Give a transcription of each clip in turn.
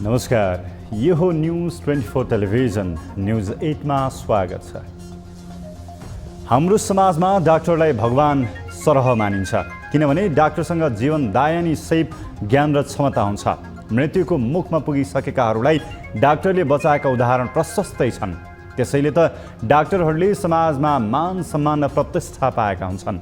नमस्कार, यो हो न्यूज 24 टेलिभिजन न्यूज 8 मा स्वागत छ। हाम्रो समाजमा डाक्टरलाई भगवान सरह मानिन्छ, किनभने डाक्टरसँग जीवनदायनी सैप ज्ञान र क्षमता हुन्छ। मृत्युको मुखमा पुगिसकेकाहरूलाई डाक्टरले बचाएका उदाहरण प्रशस्तै छन्। त्यसैले त डाक्टरहरूले समाजमा मान सम्मान र प्रतिष्ठा पाएका हुन्छन्।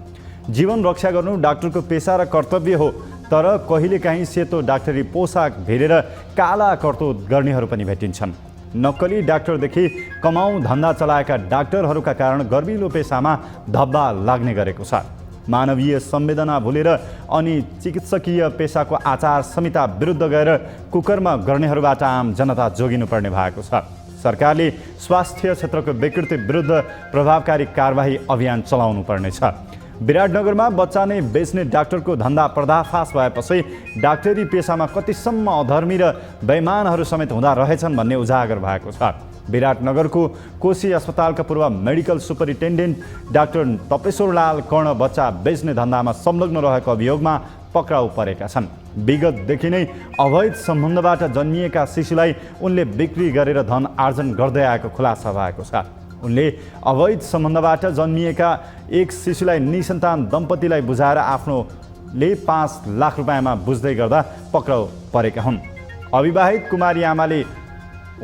जीवन रक्षा गर्नु डाक्टरको पेशा र कर्तव्य हो, तर कहिलेकाहीँ सेतो डाक्टरी पोसाक भेरेर काला करतुत गर्नेहरू पनि भेटिन्छन्। नक्कली डाक्टरदेखि कमाउ धन्दा चलाएका डाक्टरहरूका कारण गर्विलो पेसामा धब्बा लाग्ने गरेको छ। मानवीय संवेदना भुलेर अनि चिकित्सकीय पेसाको आचार संहिता विरुद्ध गएर कुकर्म गर्नेहरूबाट आम जनता जोगिनुपर्ने भएको छ। सरकारले स्वास्थ्य क्षेत्रको विकृति विरुद्ध प्रभावकारी कारबाही अभियान चलाउनु पर्नेछ। विराटनगरमा बच्चा नै बेच्ने डाक्टरको धन्दा पर्दाफास भएपछि डाक्टरी पेसामा कतिसम्म अधर्मी र बेइमानहरू समेत हुँदा रहेछन् भन्ने उजागर भएको छ। विराटनगरको कोशी अस्पतालका पूर्व मेडिकल सुपरिन्टेन्डेन्ट डाक्टर तपेश्वरलाल कर्ण बच्चा बेच्ने धन्दामा संलग्न रहेको अभियोगमा पक्राउ परेका छन्। विगतदेखि नै अवैध सम्बन्धबाट जन्मिएका शिशुलाई उनले बिक्री गरेर धन आर्जन गर्दै आएको खुलासा भएको छ। उनले अवैध सम्बन्धबाट जन्मिएका एक शिशुलाई निसन्तान दम्पतिलाई बुझाएर आफ्नोले 5 लाख रुपियाँमा बुझ्दै गर्दा पक्राउ परेका हुन्। अविवाहित कुमारी आमाले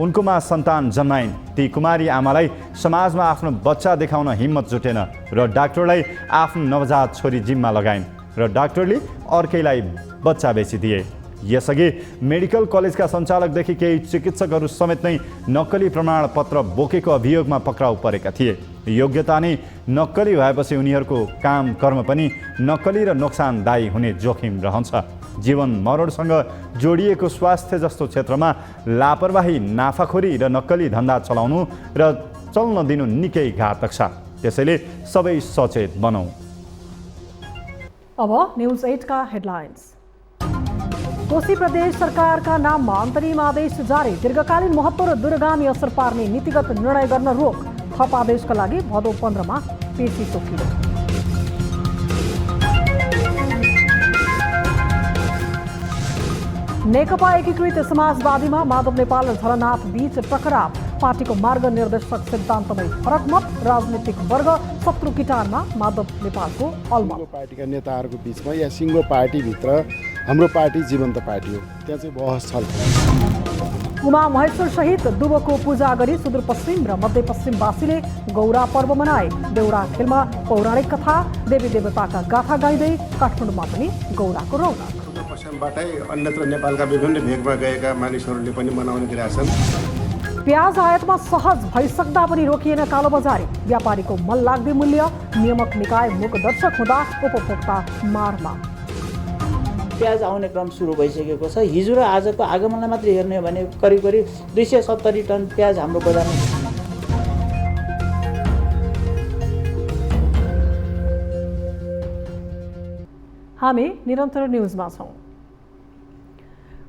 उनकोमा सन्तान जन्माइन्। ती कुमारी आमालाई समाजमा आफ्नो बच्चा देखाउन हिम्मत जुटेन र डाक्टरलाई आफ्नो नवजात छोरी जिम्मा लगाइन् र डाक्टरले अर्कैलाई बच्चा बेचिदिए। यसअघि मेडिकल कलेजका सञ्चालकदेखि केही चिकित्सकहरू समेत नै नक्कली प्रमाणपत्र बोकेको अभियोगमा पक्राउ परेका थिए। योग्यता नै नक्कली भएपछि उनीहरूको काम कर्म पनि नक्कली र नोक्सानदायी हुने जोखिम रहन्छ। जीवन मरणसँग जोडिएको स्वास्थ्य जस्तो क्षेत्रमा लापरवाही, नाफाखोरी र नक्कली धन्दा चलाउनु र चल्न दिनु निकै घातक छ। त्यसैले सबै सचेत बनौँ। अब न्यूज 8 का हेडलाइन्स। कोशी प्रदेश सरकारका नाममा अन्तरिम आदेश जारी। दीर्घकालीन महत्त्व र दूरगामी असर पार्ने नीतिगत निर्णय गर्न रोक। थप आदेशका लागि भदौ 15 मा पेशी तोकियो। नेकपा एकीकृत समाजवादीमा माधव नेपाल र झलनाथ बीच टकराव। पार्टीको मार्ग निर्देशक सिद्धान्तमै फरक मत। राजनीतिक वर्ग शत्रु किटारमा माधव नेपालको अलमत। पार्टीका नेताहरूको बीचमा या सिङ्गो पार्टीभित्र हाम्रो पार्टी जीवन्त पार्टी हो, त्यहाँ चाहिँ बहस छ। उमा महेश्वर सहित दुवको पूजा गरी सुदूरपश्चिम र मध्यपश्चिमवासीले गौरा पर्व मनाए। देउडा खेलमा पौराणिक कथा, देवी देवताका गाथा गाइँदै काठमाडौँमा पनि गौराको रौनक। पश्चिमबाटै अन्यत्र नेपालका विभिन्न भेगमा गएका मानिसहरूले पनि मनाउने गरिरहेछन्। प्याज आयातमा सहज भइसक्दा पनि रोकिएन कालोबजारी। व्यापारीको मनलाग्दो मूल्य। नियामक निकाय मूकदर्शक हुँदा उपभोक्ता मारमा। प्याज आउने क्रम सुरु भइसकेको छ। हिजो र आजको आगमनलाई मात्र हेर्ने हो भने करिब 270 टन प्याज हाम्रो बजारमा छ। हामी निरन्तर न्यूजमा छौँ।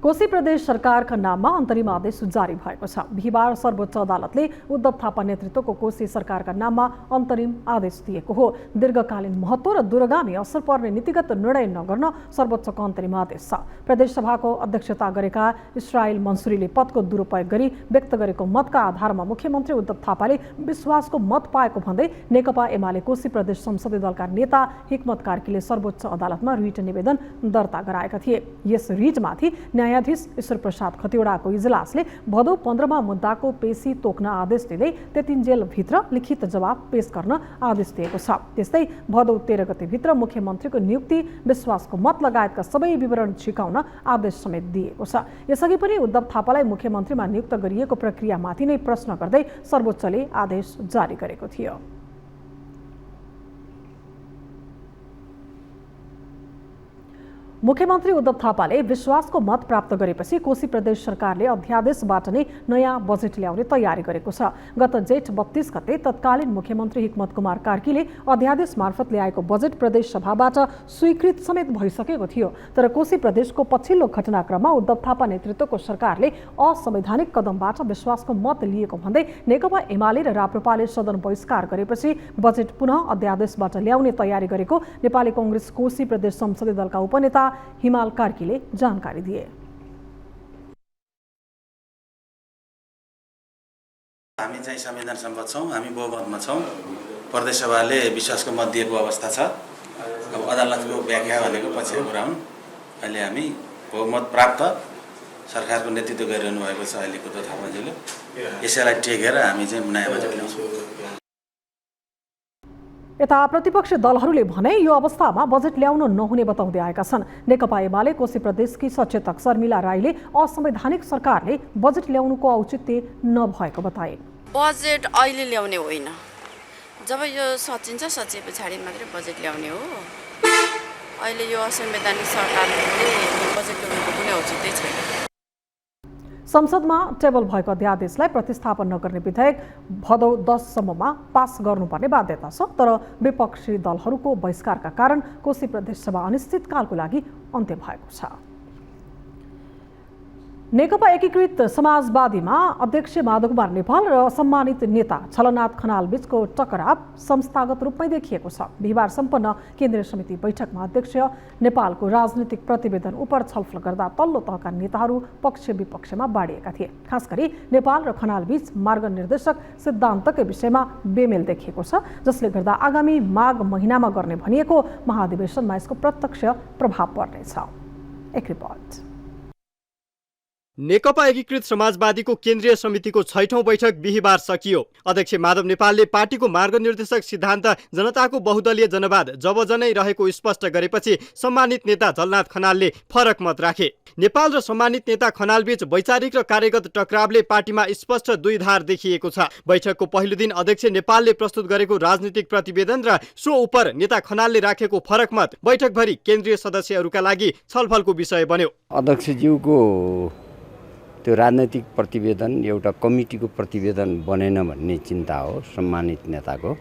कोशी प्रदेश सरकारका नाममा अन्तरिम आदेश जारी भएको छ। बिहिबार सर्वोच्च अदालतले उद्धव थापा नेतृत्वको कोशी सरकारका नाममा अन्तरिम आदेश दिएको हो। दीर्घकालीन महत्त्व र दूरगामी असर पर्ने नीतिगत निर्णय नगर्न सर्वोच्चको अन्तरिम आदेश छ। प्रदेश सभाको अध्यक्षता गरेका इस्रायल मन्सुरीले पदको दुरुपयोग गरी व्यक्त गरेको मतका आधारमा मुख्यमन्त्री उद्धव थापाले विश्वासको मत पाएको भन्दै नेकपा एमाले कोशी प्रदेश संसदीय दलका नेता हिक्मत कार्कीले सर्वोच्च अदालतमा रिट निवेदन दर्ता गराएका थिए। यस रिटमाथि न्यायाधीश ईश्वर प्रसाद खतिवडाको इजलासले भदौ 15 मा मुद्दाको पेशी तोक्न आदेश दिँदै त्यतिन्जेलभित्र लिखित जवाब पेश गर्न आदेश दिएको छ। त्यस्तै भदौ 13 गतेभित्र मुख्यमन्त्रीको नियुक्ति, विश्वासको मत लगायतका सबै विवरण छिकाउन आदेश समेत दिएको छ। यसअघि पनि उद्धव थापालाई मुख्यमन्त्रीमा नियुक्त गरिएको प्रक्रियामाथि नै प्रश्न गर्दै सर्वोच्चले आदेश जारी गरेको थियो। मुख्यमन्त्री उद्धव थापाले विश्वासको मत प्राप्त गरेपछि कोशी प्रदेश सरकारले अध्यादेशबाट नै नयाँ बजेट ल्याउने तयारी गरेको छ। गत जेठ 32 गते तत्कालीन मुख्यमन्त्री हिक्मत कुमार कार्कीले अध्यादेश मार्फत ल्याएको बजेट प्रदेश सभाबाट स्वीकृत समेत भइसकेको थियो। तर कोशी प्रदेशको पछिल्लो घटनाक्रममा उद्धव थापा नेतृत्वको सरकारले असंवैधानिक कदमबाट विश्वासको मत लिएको भन्दै नेकपा एमाले र राप्रपाले सदन बहिष्कार गरेपछि बजेट पुनः अध्यादेशबाट ल्याउने तयारी गरेको नेपाली कांग्रेस कोशी प्रदेश संसदीय दलका उपनेता हिमाल कार्कीले जानकारी दिए। हामी चाहिँ संविधान सम्मत छौँ, हामी बहुमतमा छौँ। प्रदेश सभाले विश्वासको मत दिएको अवस्था छ। अब अदालतको व्याख्या भनेको पछिको कुरा हुन्। अहिले हामी बहुमत प्राप्त सरकारको नेतृत्व गरिरहनु भएको छ अहिलेको उद्धव थापाज्यूले। यसैलाई टेकेर हामी चाहिँ नयाँ बजेट ल्याउँछौँ। यता प्रतिपक्षी दलहरूले भने यो अवस्थामा बजेट ल्याउन नहुने बताउँदै आएका छन्। नेकपा एमाले कोशी प्रदेशकी सचेतक शर्मिला राईले असंवैधानिक सरकारले बजेट ल्याउनुको औचित्य नभएको बताए। बजेट अहिले ल्याउने होइन, जब यो सचिन्छ सचिए पछाडि मात्रै बजेट ल्याउने हो। अहिले यो असंवैधानिक सरकारले बजेट ल्याउनुको कुनै औचित्य छैन। संसदमा टेबल भएको अध्यादेशलाई प्रतिस्थापन नगर्ने विधेयक भदौ 10 सम्ममा पास गर्नुपर्ने बाध्यता छ। तर विपक्षी दलहरूको बहिष्कारका कारण कोशी प्रदेश सभा अनिश्चितकालको लागि अन्त्य भएको छ। नेकपा एकीकृत समाजवादीमा अध्यक्ष माधव कुमार नेपाल र सम्मानित नेता छलनाथ खनाल बीचको टकराव संस्थागत रूपमै देखिएको छ। बिहिबार सम्पन्न केन्द्रीय समिति बैठकमा अध्यक्ष नेपालको राजनीतिक प्रतिवेदन उप छलफल गर्दा तल्लो तहका नेताहरू पक्ष विपक्षमा बाँडिएका थिए। खास गरी नेपाल र खनाल बीच मार्ग निर्देशक सिद्धान्तकै विषयमा बेमेल देखिएको छ, जसले गर्दा आगामी माघ महिनामा गर्ने भनिएको महाधिवेशनमा यसको प्रत्यक्ष प्रभाव पर्नेछ। एक रिपोर्ट। नेकपा एकीकृत समाजवादीको केन्द्रीय समितिको 6औं बैठक बिहिबार सकियो। अध्यक्ष माधव नेपालले पार्टीको मार्गनिर्देशक सिद्धान्त जनताको बहुदलीय जनवाद जबजनै रहेको स्पष्ट गरेपछि सम्मानित नेता झलनाथ खनालले फरक मत राखे। नेपाल र सम्मानित नेता खनाल बीच वैचारिक र कार्यगत टकरावले पार्टीमा स्पष्ट दुई धार देखिएको छ। बैठकको पहिलो दिन अध्यक्ष नेपालले प्रस्तुत गरेको राजनीतिक प्रतिवेदन र सो उपर नेता खनालले राखेको फरक मत बैठकभरि केन्द्रीय सदस्यहरूका लागि छलफलको विषय बन्यो। अध्यक्षज्यूको त्यो राजनैतिक प्रतिवेदन एउटा कमिटीको प्रतिवेदन बनेन भन्ने चिन्ता हो सम्मानित नेताको।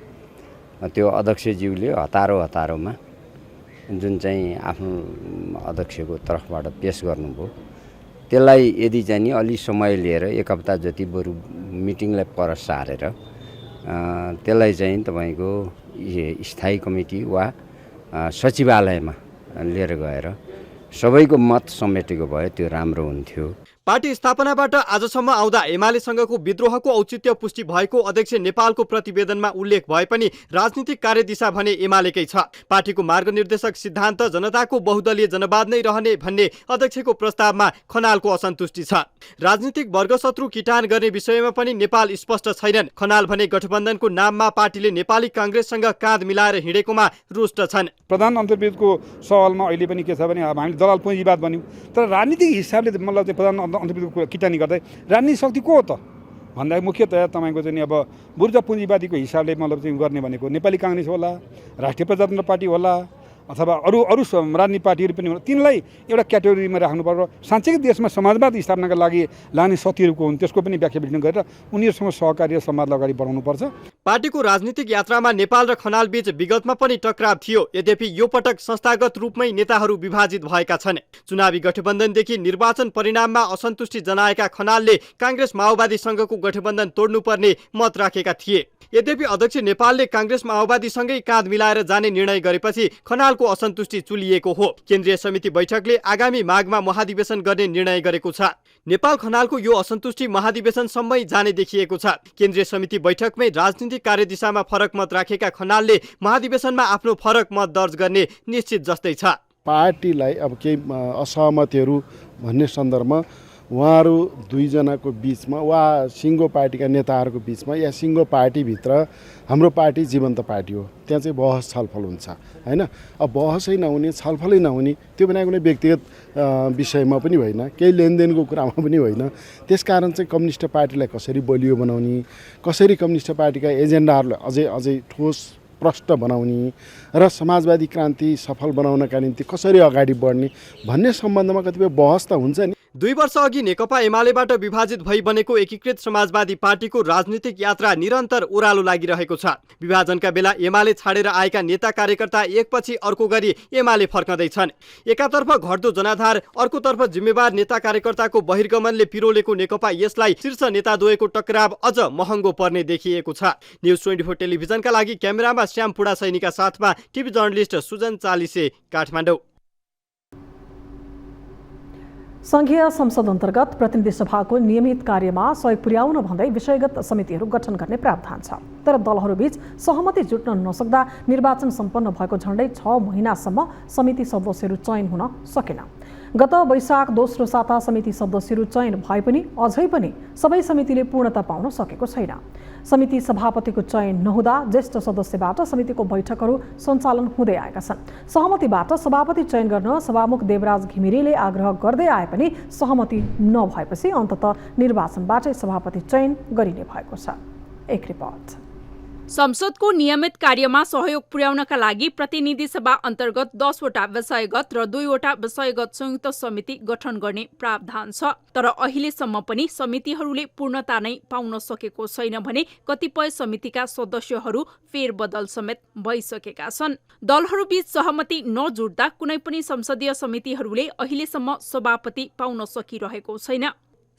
त्यो अध्यक्षज्यूले हतारोमा जुन चाहिँ आफ्नो अध्यक्षको तर्फबाट पेश गर्नुभयो, त्यसलाई यदि चाहिँ नि अलि समय लिएर एक हप्ता जति बरु मिटिङलाई पर सारेर त्यसलाई चाहिँ तपाईँको स्थायी कमिटी वा सचिवालयमा लिएर गएर सबैको मत समेटेको भए त्यो राम्रो हुन्थ्यो। पार्टी स्थापनाबाट आजसम्म आउँदा एमालेसँगको विद्रोहको औचित्य पुष्टि भएको अध्यक्ष नेपालको प्रतिवेदनमा उल्लेख भए पनि राजनीतिक कार्यदिशा भने एमालेकै छ। पार्टीको मार्गनिर्देशक सिद्धान्त जनताको बहुदलीय जनवाद नै रहने भन्ने अध्यक्षको प्रस्तावमा खनालको असन्तुष्टि छ। राजनीतिक वर्गशत्रु किटान गर्ने विषयमा पनि नेपाल स्पष्ट छैनन्। खनाल भने गठबन्धनको नाममा पार्टीले नेपाली कांग्रेससँग काँध मिलाएर हिँडेकोमा रुष्ट छन्। प्रधान अन्तर्विरोधको सवालमा अहिले पनि के छ भने हामी दलाल पुँजीवाद बन्यौँ, तर राजनीतिक हिसाबले मतलब चाहिँ प्रधान अन्तर्विरोधको किटानी गर्दै राजनीतिक शक्ति को हो त भन्दा मुख्यतया तपाईँको चाहिँ अब बुर्जा पुँजीवादीको हिसाबले मतलब चाहिँ गर्ने भनेको नेपाली काङ्ग्रेस होला, राष्ट्रिय प्रजातन्त्र पार्टी होला, अथवा अरू राजनीतिक पार्टीहरू पनि होला। तिनलाई एउटा क्याटेगोरीमा राख्नु पर्छ। साँच्चै देशमा समाजवाद स्थापनाका लागि लाने शक्तिहरूको हुन्, त्यसको पनि व्याख्या विश्लेषण गरेर उनीहरूसँग सहकारी र समाजलाई अगाडि बढाउनुपर्छ। पार्टीको राजनीतिक यात्रामा नेपाल र खनाल बीच विगतमा पनि टकराव थियो। यद्यपि यो पटक संस्थागत रूपमै नेताहरू विभाजित भएका छन्। चुनावी गठबन्धनदेखि निर्वाचन परिणाममा असन्तुष्टि जनाएका खनालले कांग्रेस माओवादीसँगको गठबन्धन तोड्नुपर्ने मत राखेका थिए। यद्यपि अध्यक्ष नेपालले कांग्रेस माओवादीसँगै काँध मिलाएर जाने निर्णय गरेपछि खनालको असन्तुष्टि चुलिएको हो। केन्द्रीय समिति बैठकले आगामी माघमा महाधिवेशन गर्ने निर्णय गरेको छ। नेपाल खनालको यो असन्तुष्टि महाधिवेशनसम्मै जाने देखिएको छ। केन्द्रीय समिति बैठकमै राजनीतिक कार्यदिशामा फरक मत राखेका खनालले महाधिवेशनमा आफ्नो फरक मत दर्ज गर्ने निश्चित जस्तै छ। पार्टीलाई अब केही असहमतिहरू भन्ने सन्दर्भमा उहाँहरू दुईजनाको बिचमा वा सिङ्गो पार्टीका नेताहरूको बिचमा या सिङ्गो पार्टीभित्र हाम्रो पार्टी जीवन्त पार्टी हो, त्यहाँ चाहिँ बहस छलफल हुन्छ हैन। अब बहसै नहुने, छलफलै नहुने, त्यो पनि कुनै व्यक्तिगत विषयमा पनि होइन, केही लेनदेनको कुरामा पनि होइन। त्यसकारण चाहिँ कम्युनिस्ट पार्टीलाई कसरी बलियो बनाउने, कसरी कम्युनिस्ट पार्टीका एजेन्डाहरूलाई अझै ठोस प्रष्ट बनाउने र समाजवादी क्रान्ति सफल बनाउनका निम्ति कसरी अगाडि बढ्ने भन्ने सम्बन्धमा कतिपय बहस त हुन्छ नि। 2 वर्ष अघि नेकपा एमालेबाट विभाजित भई बनेको एकीकृत समाजवादी पार्टीको राजनीतिक यात्रा निरन्तर ओह्रालो लागिरहेको छ। विभाजनका बेला एमाले छाडेर आएका नेता कार्यकर्ता एकपछि अर्को गरी एमाले फर्कँदैछन्। एकातर्फ घट्दो जनाधार, अर्कोतर्फ जिम्मेवार नेता कार्यकर्ताको बहिर्गमनले पिरोलेको नेकपा यसलाई शीर्ष नेताद्वयको टकराव अझ महँगो पर्ने देखिएको छ। न्युज 24 टेलिभिजनका लागि क्यामेरामा श्याम पुडा सैनीका साथमा टिभी जर्नलिस्ट सुजन चालिसे, काठमाडौँ। संघीय संसद अन्तर्गत प्रतिनिधि सभाको नियमित कार्यमा सहयोग पुर्याउन भन्दै विषयगत समितिहरू गठन गर्ने प्रावधान छ। तर दलहरूबीच सहमति जुट्न नसक्दा निर्वाचन सम्पन्न भएको झण्डै 6 महिनासम्म समिति सदस्यहरू चयन हुन सकेन। गत वैशाख दोस्रो साता समिति सदस्यहरू चयन भए पनि अझै पनि सबै समितिले पूर्णता पाउन सकेको छैन। समिति सभापतिको चयन नहुँदा ज्येष्ठ सदस्यबाट समितिको बैठकहरू सञ्चालन हुँदै आएका छन्। सहमतिबाट सभापति चयन गर्न सभामुख देवराज घिमिरेले आग्रह गर्दै आए पनि सहमति नभएपछि अन्ततः निर्वाचनबाटै सभापति चयन गरिने भएको छ। एक रिपोर्ट। संसदको नियमित कार्यमा सहयोग पुर्याउनका लागि प्रतिनिधि सभा अन्तर्गत 10 वटा विषयगत र 2 वटा विषयगत संयुक्त समिति गठन गर्ने प्रावधान छ। तर अहिलेसम्म पनि समितिहरूले पूर्णता नै पाउन सकेको छैन भने कतिपय समितिका सदस्यहरू फेरबदल समेत भइसकेका छन्। दलहरूबीच सहमति नजुट्दा कुनै पनि संसदीय समितिहरूले अहिलेसम्म सभापति पाउन सकिरहेको छैन।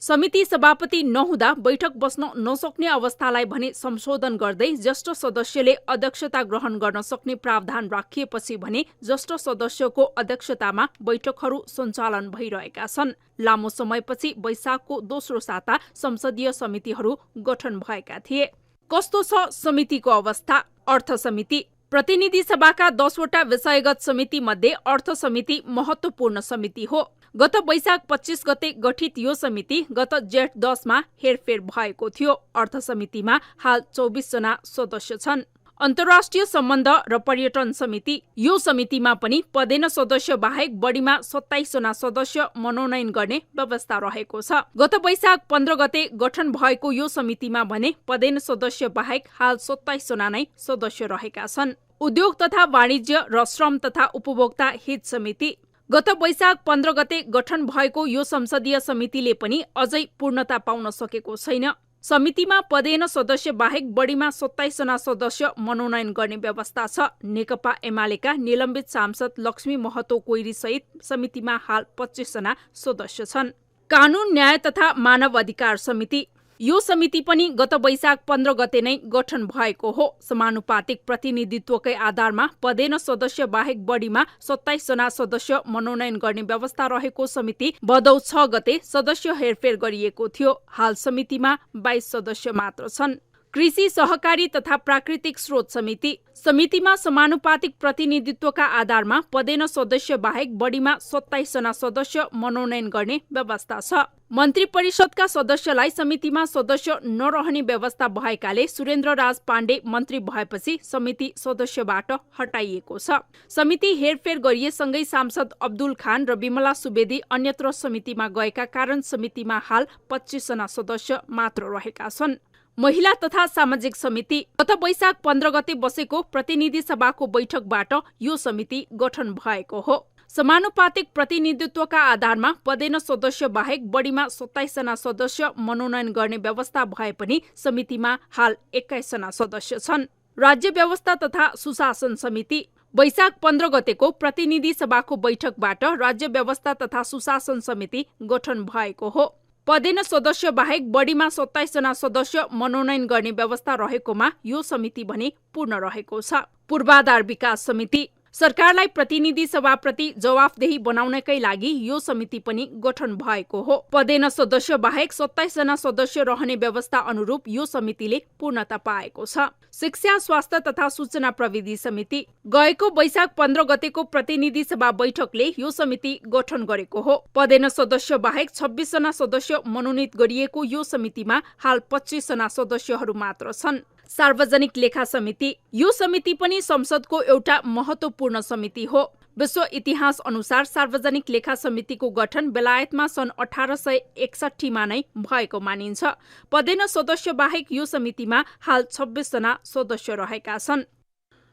समिति सभापति नहुँदा बैठक बस्न नसक्ने अवस्थालाई भने संशोधन गर्दै ज्येष्ठ सदस्यले अध्यक्षता ग्रहण गर्न सक्ने प्रावधान राखिएपछि भने ज्येष्ठ सदस्यको अध्यक्षतामा बैठकहरू सञ्चालन भइरहेका छन्। लामो समयपछि वैशाखको दोस्रो साता संसदीय समितिहरू गठन भएका थिए। कस्तो छ समितिको अवस्था? अर्थ समिति। प्रतिनिधि सभाका 10 वटा विषयगत समिति मध्ये अर्थ समिति महत्त्वपूर्ण समिति हो। गत वैशाख 25 गते गठित यो समिति गत जेठ 10 मा हेरफेर भएको थियो। अर्थ समितिमा हाल 24 जना सदस्य छन्। अन्तर्राष्ट्रिय सम्बन्ध र पर्यटन समिति। यो समितिमा पनि पदेन सदस्य बाहेक बढीमा 27 जना सदस्य मनोनयन गर्ने व्यवस्था रहेको छ। गत वैशाख 15 गते गठन भएको यो समितिमा भने पदेन सदस्य बाहेक हाल 27 जना नै सदस्य रहेका छन्। उद्योग तथा वाणिज्य र श्रम तथा उपभोक्ता हित समिति। गत वैशाख 15 गते गठन भएको यो संसदीय समितिले पनि अझै पूर्णता पाउन सकेको छैन। समितिमा पदेन सदस्य बाहेक बढीमा 27 जना सदस्य मनोनयन गर्ने व्यवस्था छ। नेकपा एमालेका निलम्बित सांसद लक्ष्मी महतो कोइरी सहित समितिमा हाल 25 जना सदस्य छन्। कानून न्याय तथा मानव अधिकार समिति। यो समिति पनि गत वैशाख 15 गते नै गठन भएको हो। समानुपातिक प्रतिनिधित्वकै आधारमा पदेन सदस्य बाहेक बढीमा 27 जना सदस्य मनोनयन गर्ने व्यवस्था रहेको समिति भदौ 6 गते सदस्य हेरफेर गरिएको थियो। हाल समितिमा 22 सदस्य मात्र छन्। कृषि सहकारी तथा प्राकृतिक स्रोत समिति। समितिमा समानुपातिक प्रतिनिधित्वका आधारमा पदेन सदस्य बाहेक बढीमा 27 जना सदस्य मनोनयन गर्ने व्यवस्था छ। मन्त्री परिषदका सदस्यलाई समितिमा सदस्य नरहने व्यवस्था भएकाले सुरेन्द्र राज पाण्डे मन्त्री भएपछि समिति सदस्यबाट हटाइएको छ। समिति हेरफेर गरिएसँगै सांसद अब्दुल खान र विमला सुवेदी अन्यत्र समितिमा गएका कारण समितिमा हाल 25 जना सदस्य मात्र रहेका छन्। महिला तथा सामाजिक समिति। गत वैशाख 15 गते बसेको प्रतिनिधि सभाको बैठकबाट यो समिति गठन भएको हो। समानुपातिक प्रतिनिधित्वका आधारमा पदेन सदस्य बाहेक बढीमा 27 जना सदस्य मनोनयन गर्ने व्यवस्था भए पनि समितिमा हाल 21 जना सदस्य छन्। राज्य व्यवस्था तथा सुशासन समिति। वैशाख 15 गतेको प्रतिनिधि सभाको बैठकबाट राज्य व्यवस्था तथा सुशासन समिति गठन भएको हो। पदेन सदस्य बाहेक बढीमा 27 जना सदस्य मनोनयन गर्ने व्यवस्था रहेकोमा यो समिति भने पूर्ण रहेको छ। पूर्वाधार विकास समिति। सरकारलाई प्रतिनिधि सभाप्रति जवाफदेही बनाउनकै लागि यो समिति पनि गठन भएको हो। पदेन सदस्य बाहेक 27 जना सदस्य रहने व्यवस्था अनुरूप यो समितिले पूर्णता पाएको छ। शिक्षा स्वास्थ्य तथा सूचना प्रविधि समिति। गएको वैशाख 15 गतेको प्रतिनिधि सभा बैठकले यो समिति गठन गरेको हो। पदेन सदस्य बाहेक 26 जना सदस्य मनोनित गरिएको यो समितिमा हाल 25 जना सदस्यहरू मात्र छन्। सार्वजनिक लेखा समिति। यो समिति पनि संसदको एउटा महत्त्वपूर्ण समिति हो। विश्व इतिहास अनुसार सार्वजनिक लेखा समितिको गठन बेलायतमा सन् 1861 मा नै भएको मानिन्छ। पदेन सदस्य बाहेक यो समितिमा हाल 26 जना सदस्य रहेका छन्।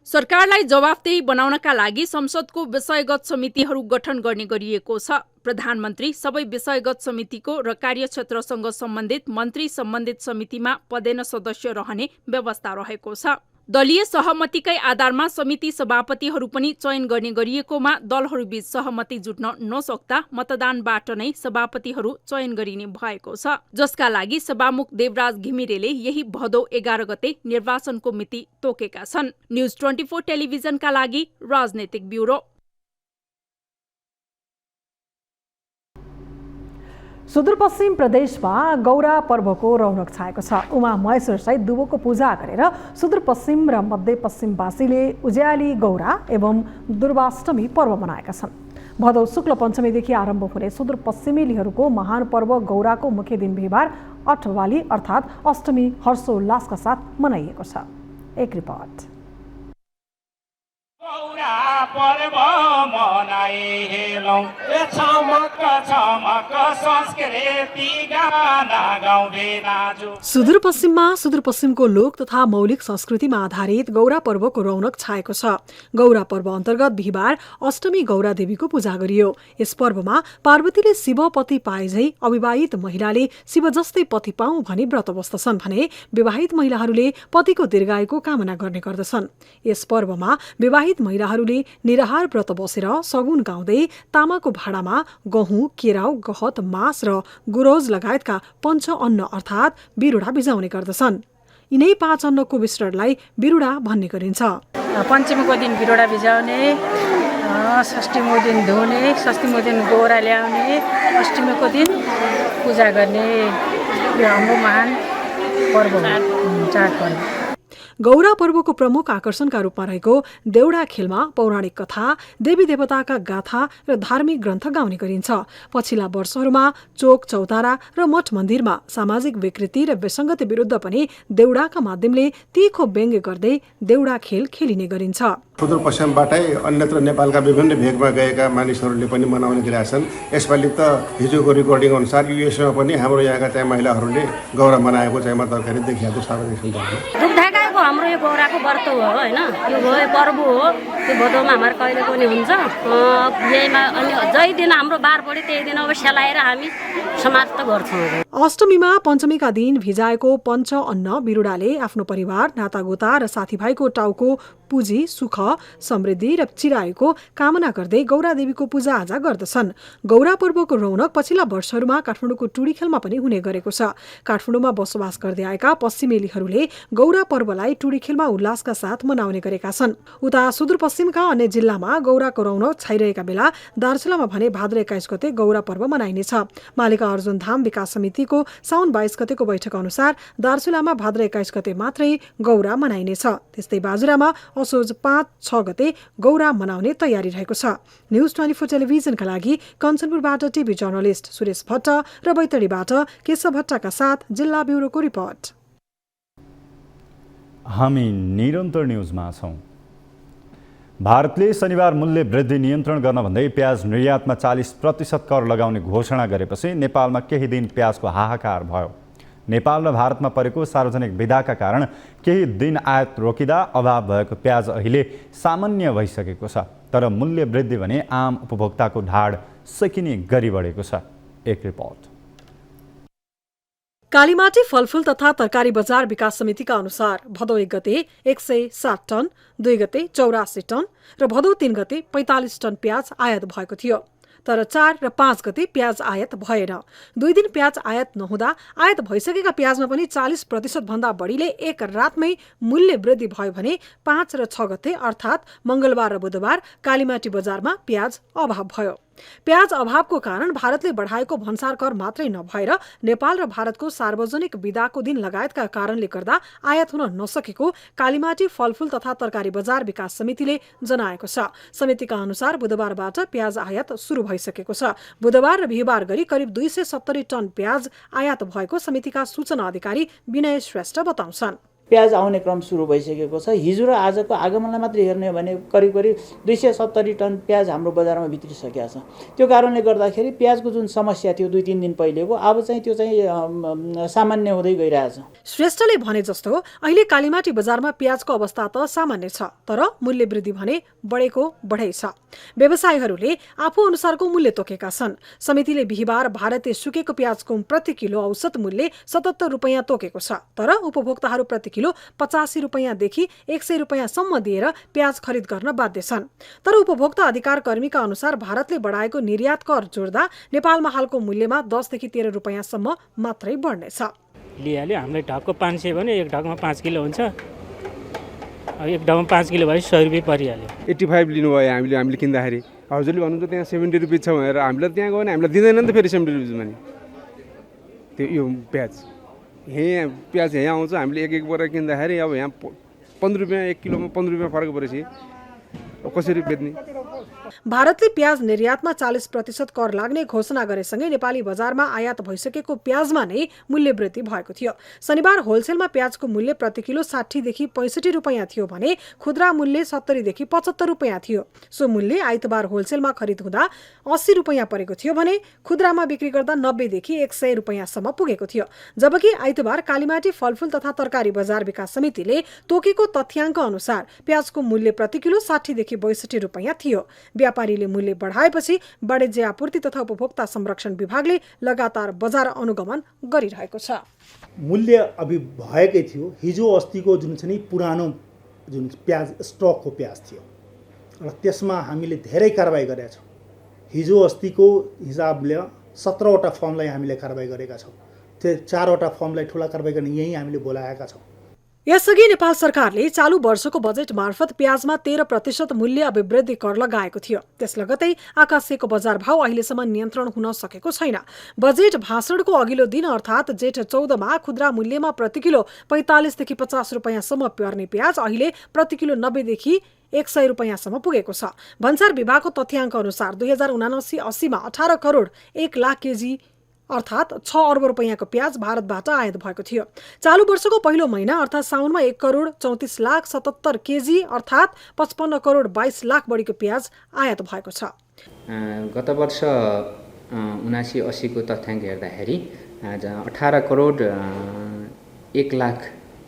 सरकारलाई जवाफदेही बनाउनका लागि संसदको विषयगत समितिहरू गठन गर्ने गरिएको छ। प्रधानमन्त्री सबै विषयगत समितिको र कार्यक्षेत्रसँग सम्बन्धित मन्त्री सम्बन्धित समितिमा पदेन सदस्य रहने व्यवस्था रहेको छ। दलीय सहमतिकै आधारमा समिति सभापतिहरू पनि चयन गर्ने गरिएकोमा दलहरूबीच सहमति जुट्न नसक्दा मतदानबाट नै सभापतिहरू चयन गरिने भएको छ, जसका लागि सभामुख देवराज घिमिरेले यही भदौ 11 गते निर्वाचनको मिति तोकेका छन्। न्यूज 24 टेलिभिजनका लागि राजनैतिक ब्युरो। सुदूरपश्चिम प्रदेशमा गौरा पर्वको रौनक छाएको छ। उमा महेश्वर सहित दुवोको पूजा गरेर सुदूरपश्चिम र मध्यपश्चिमवासीले उज्याली गौरा एवं दुर्वाष्टमी पर्व मनाएका छन्। भदौ शुक्ल पञ्चमीदेखि आरम्भ हुने सुदूरपश्चिमेलीहरूको महान पर्व गौराको मुख्य दिन बिहिबार अठवाली अर्थात् अष्टमी हर्षोल्लासका साथ मनाइएको छ। एक रिपोर्ट। सुदूरपश्चिममा सुदूरपश्चिमको लोक तथा मौलिक संस्कृतिमा आधारित गौरा पर्वको रौनक छाएको छ। गौरा पर्व अन्तर्गत बिहिबार अष्टमी गौरा देवीको पूजा गरियो। यस पर्वमा पार्वतीले शिव पति पाए झै अविवाहित महिलाले शिव जस्तै पति पाऊँ भनी व्रत बस्दछन् भने विवाहित महिलाहरूले पतिको दीर्घायुको कामना गर्ने गर्दछन्। यस पर्वमा विवाहित महिलाहरूले निराहार व्रत बसेर सगुन गाउँदै तामाको भाँडामा गहुँ, केराउ, गहत, मास र गुरौज लगायतका पञ्च अन्न अर्थात् बिरुडा बिजाउने गर्दछन्। यिनै 5 अन्नको मिश्रणलाई बिरुडा भन्ने गरिन्छ। पञ्चमीको दिन बिरुडा बिजाउने, षष्ठीको दिन धुने, षष्ठीको दिन गौरा ल्याउने, अष्टमीको दिन पूजा गर्ने यो हाम्रो महान पर्व हो, चाडपर्व। गौरा पर्वको प्रमुख आकर्षणका रूपमा रहेको देउडा खेलमा पौराणिक कथा, देवी देवताका गाथा र धार्मिक ग्रन्थ गाउने गरिन्छ। पछिल्ला वर्षहरूमा चोक, चौतारा र मठ मन्दिरमा सामाजिक विकृति र विसङ्गति विरुद्ध पनि देउडाका माध्यमले तीखो व्यङ्ग्य गर्दै देउडा खेल खेलिने गरिन्छ। सुदूरपश्चिमबाटै अन्यत्र नेपालका विभिन्न भेगमा गएका मानिसहरूले पनि मनाउने गरेका छन्। यसपालि त हिजोको रेकर्डिङ अनुसार युएसमा पनि हाम्रो यहाँका चाहिँ महिलाहरूले गौरा मनाएको चाहिँ म तरकारी देखिएको सार्वजनिक सञ्जालमा। हाम्रो यो गौराको व्रत हो होइन, यो पर्व हो। त्यो भदौमा हाम्रो कहिले पनि हुन्छ। यहीमा अनि जै दिन हाम्रो बार बढी त्यही दिन अब सेलाएर हामी समाप्त गर्छौँ। अष्टमीमा पञ्चमीका दिन भिजाएको पञ्च अन्न बिरुडाले आफ्नो परिवार, नातागोता र साथीभाइको टाउको पुजी सुख, समृद्धि र चिरायुको कामना गर्दै गौरा देवीको पूजा आजा गर्दछन्। गौरा पर्वको रौनक पछिल्ला वर्षहरूमा काठमाडौँको टुडी खेलमा पनि हुने गरेको छ। काठमाडौँमा बसोबास गर्दै आएका पश्चिमेलीहरूले गौरा पर्वलाई टुडी खेलमा उल्लासका साथ मनाउने गरेका छन्। उता सुदूरपश्चिमका अन्य जिल्लामा गौराको रौनक छाइरहेका बेला दार्चुलामा भने भाद्र 21 गते गौरा पर्व मनाइनेछ। मालिका अर्जुन धाम विकास समितिको साउन 22 गतेको बैठक अनुसार दार्चुलामा भाद्र 21 गते मात्रै गौरा मनाइनेछ। त्यस्तै बाजुरामा असोज 5-6 गते गौरा मनाउने तयारी रहेको छ। न्युज 24 टेलिभिजनका लागि कञ्चनपुरबाट टिभी जर्नलिस्ट सुरेश भट्ट र बैतडीबाट केशव भट्टका साथ जिल्ला ब्युरोको रिपोर्ट। हामी निरन्तर न्युजमा छौँ। भारतले शनिबार मूल्य वृद्धि नियन्त्रण गर्न भन्दै प्याज निर्यातमा 40% कर लगाउने घोषणा गरेपछि नेपालमा केही दिन प्याजको हाहाकार भयो। नेपाल र भारतमा परेको सार्वजनिक विधाका कारण केही दिन आयात रोकिँदा अभाव भएको प्याज अहिले सामान्य भइसकेको छ। तर मूल्य वृद्धि भने आम उपभोक्ताको ढाड सकिने गरी बढेको छ। एक रिपोर्ट। कालीमाटी फलफूल तथा तरकारी बजार विकास समितिका अनुसार भदौ 1 गते 160 टन, 2 गते 84 टन र भदौ 3 गते 45 टन प्याज आयात भएको थियो। तर 4 र 5 गते प्याज आयात भएन। 2 दिन प्याज आयात नहुँदा आयात भइसकेका प्याजमा पनि 40% भन्दा बढीले एक रातमै मूल्य वृद्धि भयो भने 5 र 6 गते अर्थात् मंगलबार र बुधबार कालीमाटी बजारमा प्याज अभाव भयो। प्याज अभावको कारण भारतले बढाएको भन्सार कर मात्रै नभएर नेपाल र भारतको सार्वजनिक बिदाको दिन लगायतका कारणले गर्दा आयात हुन नसकेको कालीमाटी फलफूल तथा तरकारी बजार विकास समितिले जनाएको छ। समितिका अनुसार बुधबारबाट प्याज आयात सुरु भइसकेको छ। बुधबार र बिहिबार गरी करिब 270 टन प्याज आयात भएको समितिका सूचना अधिकारी विनय श्रेष्ठ बताउँछन्। प्याज आउने क्रम सुरु भइसकेको छ। हिजो र आजको आगमनलाई मात्र हेर्ने हो भने करिब 270 टन प्याज हाम्रो बजारमा भित्रिसकेको छ। त्यो कारणले गर्दाखेरि प्याजको जुन समस्या थियो 2-3 दिन पहिलेको अब चाहिँ त्यो चाहिँ सामान्य हुँदै गइरहेछ। श्रेष्ठले भने जस्तो अहिले कालीमाटी बजारमा प्याजको अवस्था त सामान्य छ, तर मूल्य वृद्धि भने बढेको बढै छ। व्यवसायीहरूले आफू अनुसारको मूल्य तोकेका छन्। समितिले बिहिबार भारतीय सुकेको प्याजको प्रति किलो औसत मूल्य 77 रुपैयाँ तोकेको छ। तर उपभोक्ताहरू प्रति किलो 85 रुपैयाँदेखि 100 रुपैयाँसम्म दिएर प्याज खरिद गर्न बाध्य छन्। तर उपभोक्ता अधिकार कर्मीका अनुसार भारतले बढाएको निर्यात कर जोड्दा नेपालमा हालको मूल्यमा 10 देखि 13 रुपैयाँसम्म मात्रै बढ्नेछ। लिहाल्यो हामीलाई ढक्को 500 भने एक ढकमा 5 किलो हुन्छ। एक ढकमा 5 किलो भए 100 रुपियाँ परिहाल्यो। 85 लिनुभयो हामीले किन्दाखेरि। हजुरले भन्नुहुन्छ त्यहाँ 70 रुपियाँ छ भनेर हामीलाई त्यहाँ गयो भने हामीलाई दिँदैन नि त फेरि 70 रुपियाँमा नि। त्यो यो प्याज यहाँ प्याज यहाँ आउँछ हामीले एक बोरा किन्दाखेरि अब यहाँ 15 रुपियाँ 1 किलोमा 15 रुपियाँ फरक परेपछि कसरी बेच्ने। भारतले प्याज निर्यातमा 40% कर लाग्ने घोषणा गरेसँगै नेपाली बजारमा आयात भइसकेको प्याजमा नै मूल्य वृद्धि भएको थियो। शनिबार होलसेलमा प्याजको मूल्य प्रति किलो 60 देखि 65 रुपैयाँ थियो भने खुद्रा मूल्य 70 देखि 75 रुपैयाँ थियो। सो मूल्य आइतबार होलसेलमा खरिद हुँदा 80 रुपैयाँ परेको थियो भने खुद्रामा बिक्री गर्दा 90 देखि 100 रुपैयाँसम्म पुगेको थियो। जबकि आइतबार कालीमाटी फलफुल तथा तरकारी बजार विकास समितिले तोकेको तथ्याङ्क अनुसार प्याजको मूल्य प्रति किलो 60 देखि 62 रुपैयाँ थियो। व्यापारीले मूल्य बढाएपछि वाणिज्य आपूर्ति तथा उपभोक्ता संरक्षण विभागले लगातार बजार अनुगमन गरिरहेको छ। मूल्य अभि भएकै थियो। हिजो अस्तिको जुन छ नि पुरानो जुन प्याज स्टकको प्याज थियो र त्यसमा हामीले धेरै कारबाही गरेका छौँ। हिजो अस्तिको हिसाबले 17वटा फर्मलाई हामीले कारबाही गरेका छौँ। त्यो 4वटा फर्मलाई ठुला कारबाही गर्ने यही हामीले बोलाएका छौँ। यसअघि नेपाल सरकारले चालू वर्षको बजेट मार्फत प्याजमा 13% मूल्य अभिवृद्धि कर लगाएको थियो। त्यस लगतै आकाशको बजार भाव अहिलेसम्म नियन्त्रण हुन सकेको छैन। बजेट भाषणको अघिल्लो दिन अर्थात् जेठ 14 मा खुद्रा मूल्यमा प्रति किलो 45 देखि 50 रुपैयाँसम्म पर्ने प्याज अहिले प्रति किलो 90 देखि 100 रुपैयाँसम्म पुगेको छ। भन्सार विभागको तथ्याङ्क अनुसार 2079-80 मा 18 करोड 1 लाख केजी अर्थात् 6 अर्ब रुपैयाँको प्याज भारतबाट आयात भएको थियो। चालू वर्षको पहिलो महिना अर्थात् साउनमा 1 करोड 34 लाख 77 केजी अर्थात् 55 करोड 22 लाख बढीको प्याज आयात भएको छ। गत वर्ष 79-80 को तथ्याङ्क हेर्दाखेरि 18 करोड 1 लाख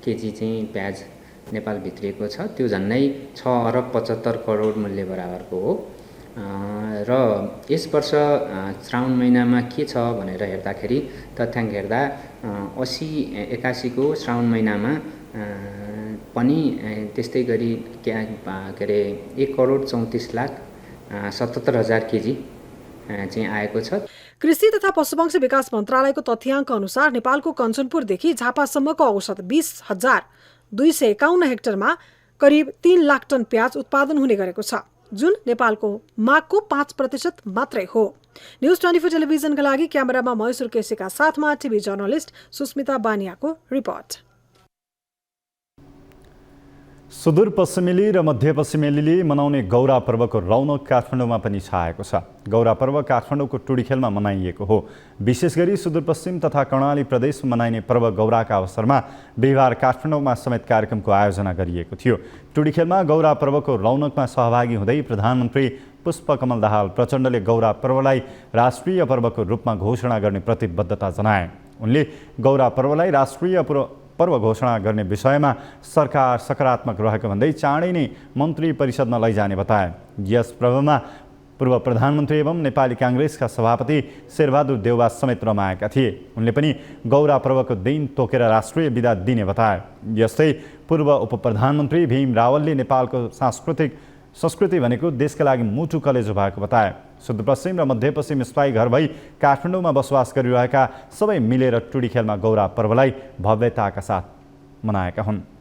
केजी चाहिँ प्याज नेपाल भित्रिएको छ। त्यो झन्नै 6 अर्ब 75 करोड मूल्य बराबरको हो। र यस वर्ष श्रावण महिनामा के छ भनेर हेर्दाखेरि तथ्याङ्क हेर्दा 80-81 को श्रावण महिनामा पनि त्यस्तै गरी के अरे 1 करोड 34 लाख 77 हजार केजी चाहिँ आएको छ। कृषि तथा पशुपक्षी विकास मन्त्रालयको तथ्याङ्क अनुसार नेपालको कञ्चनपुरदेखि झापासम्मको औसत 20,251 हेक्टरमा करिब 3 लाख टन प्याज उत्पादन हुने गरेको छ, जुन नेपालको मागको 5% मात्रै हो। न्युज 24 टेलिभिजनका लागि क्यामेरामा महेश्वर केसीका साथमा टिभी जर्नलिस्ट सुस्मिता बानियाको रिपोर्ट। सुदूरपश्चिमेली र मध्यपश्चिमेलीले मनाउने गौरा पर्वको रौनक काठमाडौँमा पनि छाएको छ। गौरा पर्व काठमाडौँको टुडीखेलमा मनाइएको हो। विशेष गरी सुदूरपश्चिम तथा कर्णाली प्रदेशमा मनाइने पर्व गौराका अवसरमा बिहिबार काठमाडौँमा समेत कार्यक्रमको आयोजना गरिएको थियो। टुडीखेलमा गौरा पर्वको रौनकमा सहभागी हुँदै प्रधानमन्त्री पुष्पकमल दाहाल प्रचण्डले गौरा पर्वलाई राष्ट्रिय पर्वको रूपमा घोषणा गर्ने प्रतिबद्धता जनाए। उनले गौरा पर्वलाई राष्ट्रिय पर्व घोषणा गर्ने विषयमा सरकार सकारात्मक रहेको भन्दै चाँडै नै मन्त्री परिषदमा लैजाने बताए। यस पर्वमा पूर्व प्रधानमन्त्री एवं नेपाली काङ्ग्रेसका सभापति शेरबहादुर देउवा समेत रमाएका थिए। उनले पनि गौरा पर्वको दिन तोकेर राष्ट्रिय विदा दिने बताए। यस्तै पूर्व उपप्रधानमन्त्री भीम रावलले नेपालको संस्कृति भनेको देशका लागि मुटु कलेजो भएको बताए। सुदूरपश्चिम र मध्यपश्चिम स्थायी घर भई काठमाडौँमा बसोबास गरिरहेका सबै मिलेर टुडीखेलमा गौरा पर्वलाई भव्यताका साथ मनाएका हुन्।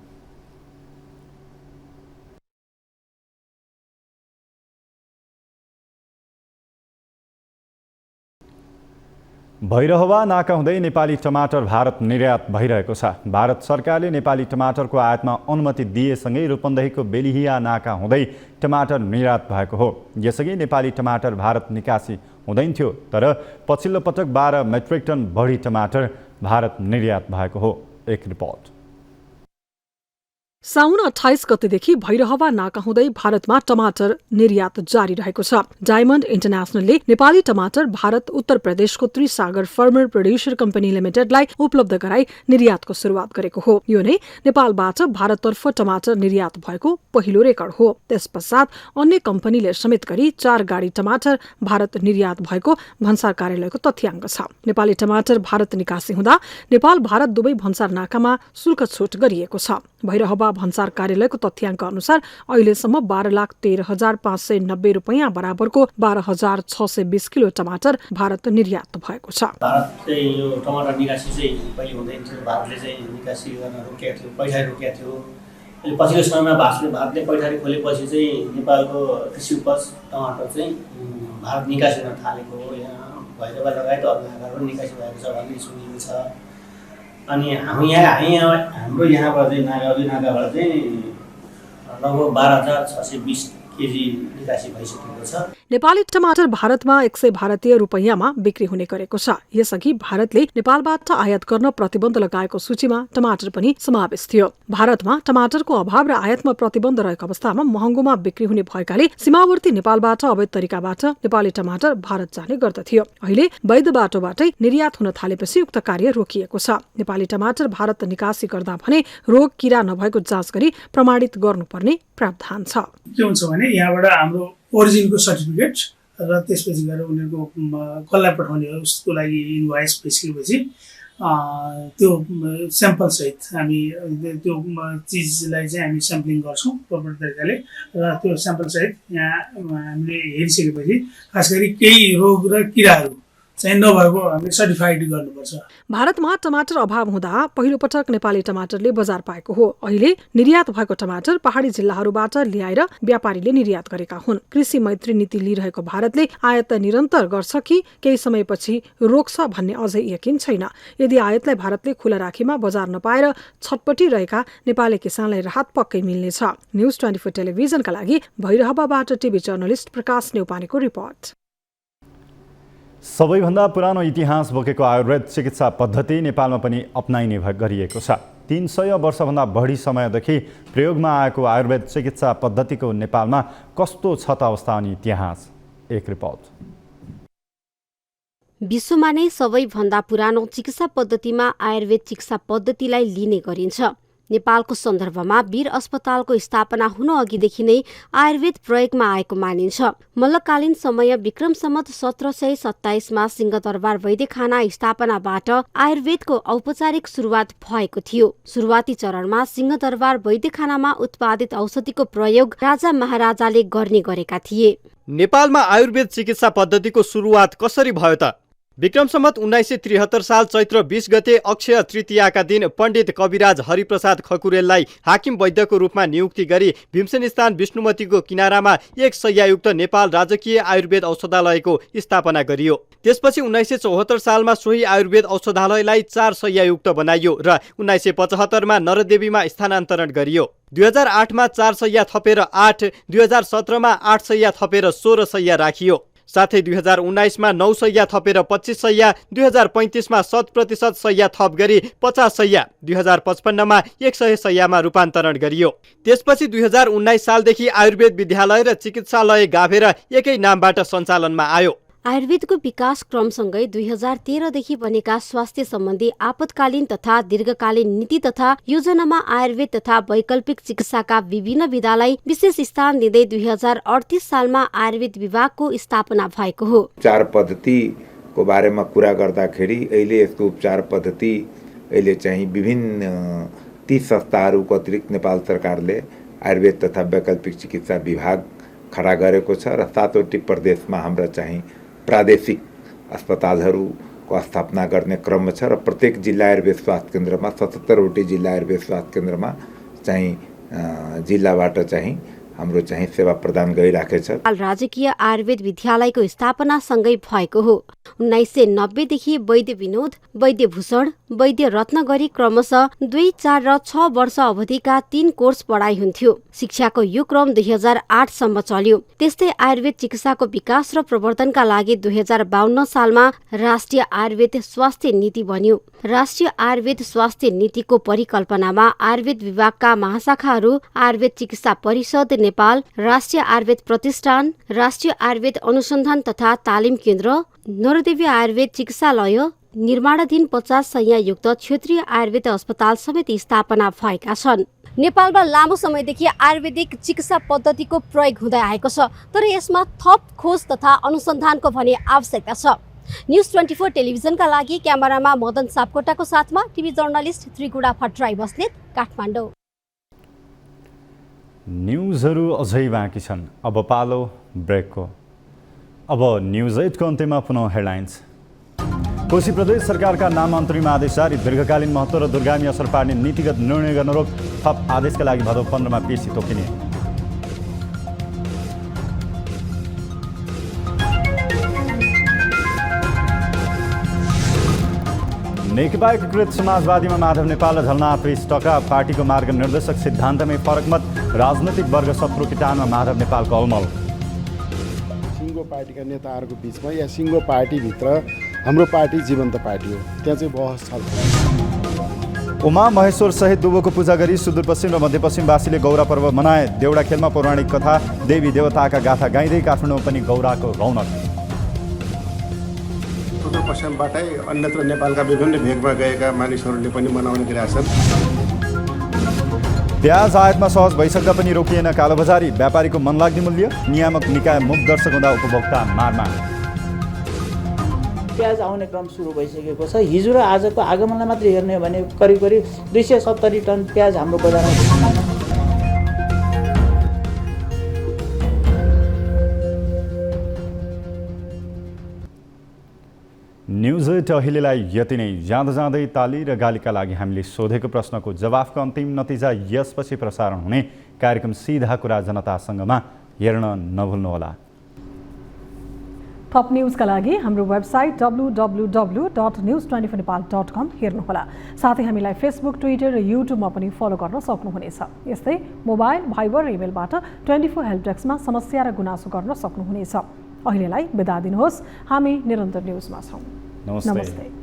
भैरहवा नाका हुँदै नेपाली टमाटर भारत निर्यात भइरहेको छ। भारत सरकारले नेपाली टमाटरको आयातमा अनुमति दिएसँगै रूपन्देहीको बेलिहिया नाका हुँदै टमाटर निर्यात भएको हो। यसअघि नेपाली टमाटर भारत निकासी हुँदैन थियो, तर पछिल्लो पटक 12 मेट्रिक टन बढी टमाटर भारत निर्यात भएको हो। एक रिपोर्ट। साउन 28 गतेदेखि भैरहवा नाका हुँदै भारतमा टमाटर निर्यात जारी रहेको छ। डायमण्ड इन्टरनेसनलले नेपाली टमाटर भारत उत्तर प्रदेशको त्रिसागर फार्मर प्रोड्युसर कम्पनी लिमिटेडलाई उपलब्ध गराई निर्यातको सुरुवात गरेको हो। यो नै नेपालबाट भारततर्फ टमाटर निर्यात भएको पहिलो रेकर्ड हो। त्यस पश्चात अन्य कम्पनीले समेत गरी 4 गाडी टमाटर भारत निर्यात भएको भन्सार कार्यालयको तथ्याङ्क छ। नेपाली टमाटर भारत निकासी हुँदा नेपाल भारत दुवै भन्सार नाकामा शुल्क छुट गरिएको छ। भैरहवा भन्सार कार्यालयको तथ्याङ्क अनुसार अहिलेसम्म 12,13,590 रुपैयाँ बराबरको 12,620 किलो टमाटर भारत निर्यात भएको छ। भारत चाहिँ यो टमाटर निकासी चाहिँ पहिले हुँदैन थियो। भारतले चाहिँ निकासी गर्न रोकेको थियो, पैठारी रोकेको थियो। अहिले पछिल्लो समयमा भारतले पैठारी खोलेपछि चाहिँ नेपालको कृषि उपज टमाटर चाहिँ भारत निकासी गर्न थालेको हो। यहाँ भैरवा लगायत अरू नाकाहरू पनि निकासी भएको छ भन्ने सुनिएको छ। अनि हाम्रो यहाँबाट चाहिँ नाकाबाट चाहिँ लगभग 12,620 केजी निकासी भइसकेको छ। नेपाली टमाटर भारतमा 100 भारतीय रुपैयाँमा बिक्री हुने गरेको छ। यसअघि भारतले नेपालबाट आयात गर्न प्रतिबन्ध लगाएको सूचीमा टमाटर पनि समावेश थियो। भारतमा टमाटरको अभाव र आयातमा प्रतिबन्ध रहेको अवस्थामा महँगोमा बिक्री हुने भएकाले सीमावर्ती नेपालबाट अवैध तरिकाबाट नेपाली टमाटर भारत जाने गर्दथ्यो। अहिले वैध बाटोबाटै निर्यात हुन थालेपछि उक्त कार्य रोकिएको छ। नेपाली टमाटर भारत निकासी गर्दा भने रोग किरा नभएको जाँच गरी प्रमाणित गर्नुपर्ने प्रावधान छ। के हुन्छ भने यहाँबाट हाम्रो ओरिजिनको सर्टिफिकेट र त्यसपछि गएर उनीहरूको कसलाई पठाउने हो उसको लागि इन्भोइस भइसकेपछि त्यो स्याम्पल सहित हामी त्यो चिजलाई चाहिँ हामी स्याम्पलिङ गर्छौँ प्रपर तरिकाले र त्यो स्याम्पल सहित यहाँ हामीले हेरिसकेपछि खास गरी केही रोग र किराहरू चाहिँ नभएको हामीले सर्टिफाइड गर्नुपर्छ। भारतमा टमाटर अभाव हुँदा पहिलो पटक नेपाली टमाटरले बजार पाएको हो। अहिले निर्यात भएको टमाटर पहाडी जिल्लाहरूबाट ल्याएर व्यापारीले निर्यात गरेका हुन्। कृषि मैत्री नीति लिइरहेको भारतले आयात निरन्तर गर्छ कि केही समयपछि रोक्छ भन्ने अझै यकिन छैन। यदि आयातलाई भारतले खुला राखेमा बजार नपाएर छटपटिरहेका नेपाली किसानलाई राहत पक्कै मिल्नेछ। न्युज 24 टेलिभिजनका लागि भैरहवाबाट टिभी जर्नलिस्ट प्रकाश नेउपानेको रिपोर्ट। सबैभन्दा पुरानो इतिहास बोकेको आयुर्वेद चिकित्सा पद्धति नेपालमा पनि अपनाइने गरिएको छ। 300 वर्षभन्दा बढी समयदेखि प्रयोगमा आएको आयुर्वेद चिकित्सा पद्धतिको नेपालमा कस्तो छ त अवस्था अनि इतिहास, एक रिपोर्ट। विश्वमा नै सबैभन्दा पुरानो चिकित्सा पद्धतिमा आयुर्वेद चिकित्सा पद्धतिलाई लिने गरिन्छ। नेपालको सन्दर्भमा वीर अस्पतालको स्थापना हुनु अघिदेखि नै आयुर्वेद प्रयोगमा आएको मानिन्छ। मल्लकालीन समय विक्रम सम्वत 1727 मा सिंहदरबार वैद्यखाना स्थापनाबाट आयुर्वेदको औपचारिक सुरुवात भएको थियो। सुरुवाती चरणमा सिंहदरबार वैद्यखानामा उत्पादित औषधिको प्रयोग राजा महाराजाले गर्ने गरेका थिए। नेपालमा आयुर्वेद चिकित्सा पद्धतिको सुरुवात कसरी भयो त? विक्रम सम्वत 1973 साल चैत्र 20 गते अक्षय तृतीयाका दिन पण्डित कविराज हरिप्रसाद खकुरेललाई हाकिम वैद्यको रूपमा नियुक्ति गरी भीमसेनस्थान विष्णुमतीको किनारामा एक शय्यायुक्त नेपाल राजकीय आयुर्वेद औषधालयको स्थापना गरियो। त्यसपछि 1974 सालमा सोही आयुर्वेद औषधालयलाई 4 शय्यायुक्त बनाइयो र 1975 मा नरदेवीमा स्थानान्तरण गरियो। 2008 मा 4 शय्या थपेर 8, 2017 मा 8 शय्या थपेर 16 शय्या राखियो। साथै 2019 मा 9 शय्या थपेर 25 शय्या, 2035 मा 100% शय्या थप गरी 50 शय्या, 2055 मा 100 शय्यामा रूपान्तरण गरियो। त्यसपछि 2019 सालदेखि आयुर्वेद विद्यालय र चिकित्सालय गाभेर एकै नामबाट सञ्चालनमा आयो। आयुर्वेदको विकास क्रमसँगै 2013 देखि बनेका स्वास्थ्य सम्बन्धी आपतकालीन तथा दीर्घकालीन नीति तथा योजनामा आयुर्वेद तथा वैकल्पिक चिकित्साका विभिन्न विधालाई विशेष स्थान दिँदै 2038 सालमा आयुर्वेद विभागको स्थापना भएको हो। उपचार पद्धतिको बारेमा कुरा गर्दाखेरि अहिले यस्तो उपचार पद्धति अहिले चाहिँ विभिन्न 30 संस्थाहरूको अतिरिक्त नेपाल सरकारले आयुर्वेद तथा वैकल्पिक चिकित्सा विभाग खडा गरेको छ र 7वटै प्रदेशमा हाम्रा चाहिँ प्रादेशिक अस्पतालहरूको स्थापना गर्ने क्रम छ र प्रत्येक जिल्ला आयुर्वेद स्वास्थ्य केन्द्रमा 77वटै जिल्ला आयुर्वेद स्वास्थ्य केन्द्रमा चाहिँ जिल्लाबाट चाहिँ हाम्रो चाहिँ सेवा प्रदान गरिराखेको छ। राजकीय आयुर्वेद विद्यालयको स्थापना सँगै भएको हो। 1990 देखि वैद्य विनोद, वैद्य भूषण, वैद्य रत्न गरी क्रमशः 2, 4 र 6 वर्ष अवधिका 3 कोर्स पढाइ हुन्थ्यो। शिक्षाको यो क्रम 2008 सम्म चल्यो। त्यस्तै आयुर्वेद चिकित्साको विकास र प्रवर्धनका लागि 2052 सालमा राष्ट्रिय आयुर्वेद स्वास्थ्य नीति बन्यो। राष्ट्रिय आयुर्वेद स्वास्थ्य नीतिको परिकल्पनामा आयुर्वेद विभागका महाशाखाहरू आयुर्वेद चिकित्सा परिषद नेपाल, राष्ट्रिय आयुर्वेद प्रतिष्ठान, राष्ट्रिय आयुर्वेद अनुसन्धान तथा तालिम केन्द्र, नरदेवी आयुर्वेद चिकित्सालय, निर्माणाधीन 50 शय्यायुक्त क्षेत्रीय आयुर्वेद अस्पताल समेत स्थापना भएका छन्। नेपालमा लामो समयदेखि आयुर्वेदिक चिकित्सा पद्धतिको प्रयोग हुँदै आएको छ, तर यसमा थप खोज तथा अनुसन्धानको भने आवश्यकता छ। न्युज 24 टेलिभिजनका लागि क्यामेरामा मदन सापकोटाको साथमा टिभी जर्नलिस्ट त्रिगुडा भट्टराई बस्नेत, काठमाडौँ। न्युजहरू अझै बाँकी छन्। अब पालो ब्रेकको। अब न्युज 8को अन्त्यमा पुनः हेडलाइन्स। कोशी प्रदेश सरकारका नाममा अन्तरिम आदेश जारी। दीर्घकालीन महत्त्व र दूरगामी असर पार्ने नीतिगत निर्णय गर्न रोक। थप आदेशका लागि भदौ 15 मा पेशी तोकिने। नेकपा एकीकृत समाजवादीमा माधव नेपाल र झलनाथ बीच टकराव पार्टीको मार्ग निर्देशक सिद्धान्तमै फरक मत राजनैतिक वर्ग शत्रु किटानमा माधव नेपालको अलमल सिङ्गो पार्टीका नेताहरूको बिचमा या सिङ्गो पार्टीभित्र हाम्रो पार्टी जीवन्त पार्टी हो त्यहाँ चाहिँ बहस छलफल उमा महेश्वर सहित दुवोको पूजा गरी सुदूरपश्चिम र मध्यपश्चिमवासीले गौरा पर्व मनाए देउडा खेलमा पौराणिक कथा देवी देवताका गाथा गाइँदै काठमाडौँमा पनि गौराको रौनक सुदूरपश्चिमबाटै अन्यत्र नेपालका विभिन्न भेगमा गएका मानिसहरूले पनि मनाउने गरेका छन्। प्याज आयातमा सहज भइसक्दा पनि रोकिएन कालोबजारी व्यापारीको मनलाग्ने मूल्य नियामक निकाय मुखदर्शक हुँदा उपभोक्ता मारमा प्याज आउने क्रम सुरु भइसकेको छ। हिजो र आजको आगमनलाई मात्रै हेर्ने हो भने करिब 270 टन प्याज हाम्रो बजारमा न्युज 8 अहिलेलाई यति नै। जाँदा जाँदै ताली र गालीका लागि हामीले सोधेको प्रश्नको जवाफको अन्तिम नतिजा यसपछि प्रसारण हुने कार्यक्रम सिधा कुरा जनतासँगमा हेर्न नभुल्नुहोला। थप न्युजका लागि हाम्रो वेबसाइट www.news24nepal.com हेर्नुहोला। साथै हामीलाई फेसबुक, ट्विटर र युट्युबमा पनि फलो गर्न सक्नुहुनेछ। यस्तै मोबाइल, भाइबर र इमेलबाट 24 हेल्प डेस्कमा समस्या र गुनासो गर्न सक्नुहुनेछ। अहिलेलाई बिदा दिनुहोस्। हामी निरन्तर न्युजमा छौँ। नमस्ते।